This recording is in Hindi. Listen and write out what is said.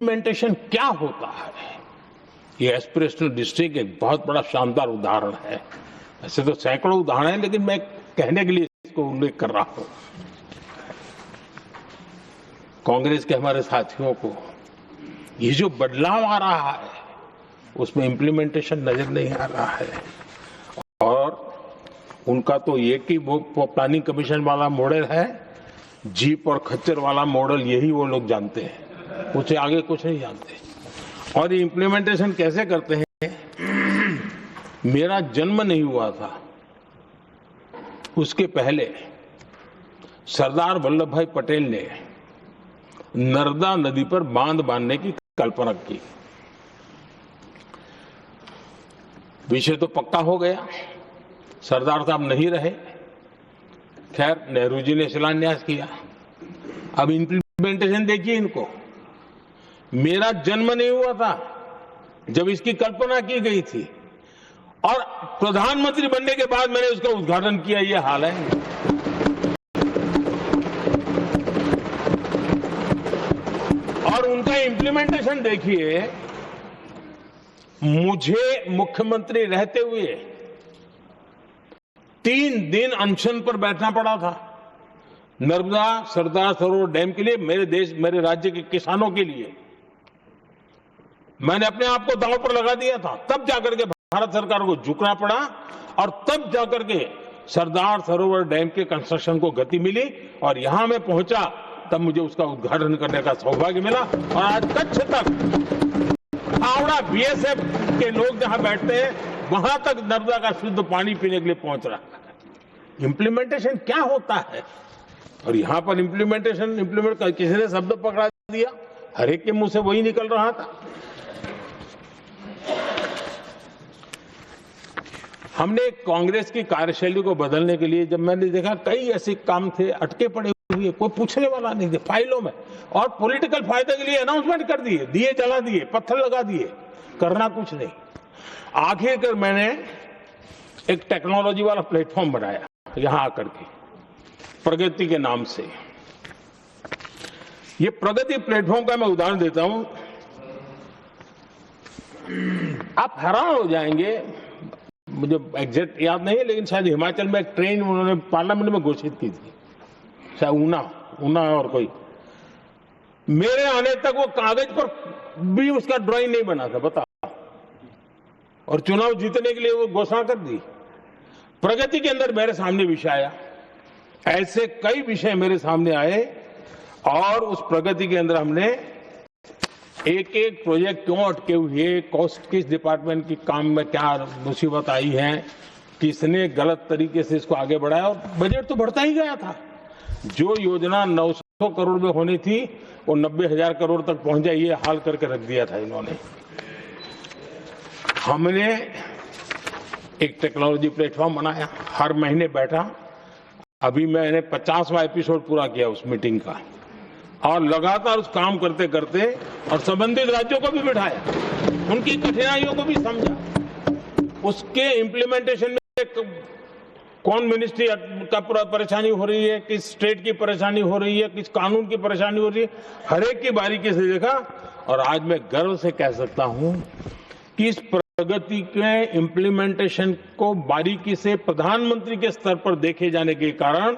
इम्प्लीमेंटेशन क्या होता है, ये एस्पिरेशनल डिस्ट्रिक्ट एक बहुत बड़ा शानदार उदाहरण है। ऐसे तो सैकड़ों उदाहरण हैं, लेकिन मैं कहने के लिए इसको उल्लेख कर रहा हूं। कांग्रेस के हमारे साथियों को ये जो बदलाव आ रहा है उसमें इम्प्लीमेंटेशन नजर नहीं आ रहा है, और उनका तो एक ही वो प्लानिंग कमीशन वाला मॉडल है, जीप और खच्चर वाला मॉडल, यही वो लोग जानते हैं, उससे आगे कुछ नहीं जानते। और ये इम्प्लीमेंटेशन कैसे करते हैं, मेरा जन्म नहीं हुआ था उसके पहले सरदार वल्लभ भाई पटेल ने नर्मदा नदी पर बांध बांधने की कल्पना की। विषय तो पक्का हो गया, सरदार साहब नहीं रहे, खैर नेहरू जी ने शिलान्यास किया। अब इम्प्लीमेंटेशन देखिए इनको, मेरा जन्म नहीं हुआ था जब इसकी कल्पना की गई थी, और प्रधानमंत्री बनने के बाद मैंने उसका उद्घाटन किया, ये हाल है। और उनका इम्प्लीमेंटेशन देखिए, मुझे मुख्यमंत्री रहते हुए 3 दिन अनशन पर बैठना पड़ा था नर्मदा सरदार सरोवर डैम के लिए, मेरे राज्य के किसानों के लिए। मैंने अपने आप को दांव पर लगा दिया था, तब जाकर के भारत सरकार को झुकना पड़ा, और तब जाकर के सरदार सरोवर डैम के कंस्ट्रक्शन को गति मिली, और यहां मैं पहुंचा तब मुझे उसका उद्घाटन करने का सौभाग्य मिला। और आज कच्छ तक हावड़ा बीएसएफ के लोग जहां बैठते हैं वहां तक नर्मदा का शुद्ध पानी पीने के लिए पहुंच रहा है। इम्प्लीमेंटेशन क्या होता है, और यहां पर इम्प्लीमेंट किसी ने शब्द पकड़ा दिया, हर एक के मुंह से वही निकल रहा था। हमने कांग्रेस की कार्यशैली को बदलने के लिए, जब मैंने देखा कई ऐसे काम थे अटके पड़े हुए, कोई पूछने वाला नहीं थे फाइलों में, और पॉलिटिकल फायदे के लिए अनाउंसमेंट कर दिए, दिए जला दिए, पत्थर लगा दिए, करना कुछ नहीं। आखिरकार मैंने एक टेक्नोलॉजी वाला प्लेटफॉर्म बनाया यहां आकर के, प्रगति के नाम से। ये प्रगति प्लेटफॉर्म का मैं उदाहरण देता हूं, आप हैरान हो जाएंगे, मुझे एग्जैक्ट याद नहीं है, लेकिन शायद हिमाचल में एक ट्रेन उन्होंने पार्लियामेंट में घोषित की थी, शायद ऊना और कोई। मेरे आने तक वो कागज पर भी उसका ड्राइंग नहीं बना था, बता, और चुनाव जीतने के लिए वो घोषणा कर दी। प्रगति के अंदर मेरे सामने विषय आया, ऐसे कई विषय मेरे सामने आए, और उस प्रगति के अंदर हमने एक एक प्रोजेक्ट क्यों अटके हुए, कॉस्ट किस डिपार्टमेंट की काम में क्या मुसीबत आई है, किसने गलत तरीके से इसको आगे बढ़ाया, और बजट तो बढ़ता ही गया था। जो योजना 900 करोड़ में होनी थी वो 90,000 करोड़ तक पहुंच जाए, ये हाल करके रख दिया था इन्होंने। हमने एक टेक्नोलॉजी प्लेटफॉर्म बनाया, हर महीने बैठा, अभी मैंने 50वां एपिसोड पूरा किया उस मीटिंग का, और लगातार उस काम करते करते और संबंधित राज्यों को भी बिठाया, उनकी कठिनाइयों को भी समझा, उसके इम्प्लीमेंटेशन में कौन मिनिस्ट्री का पूरा परेशानी हो रही है, किस स्टेट की परेशानी हो रही है, किस कानून की परेशानी हो रही है, हर एक की बारीकी से देखा। और आज मैं गर्व से कह सकता हूं कि इस प्रगति के इम्प्लीमेंटेशन को बारीकी से प्रधानमंत्री के स्तर पर देखे जाने के कारण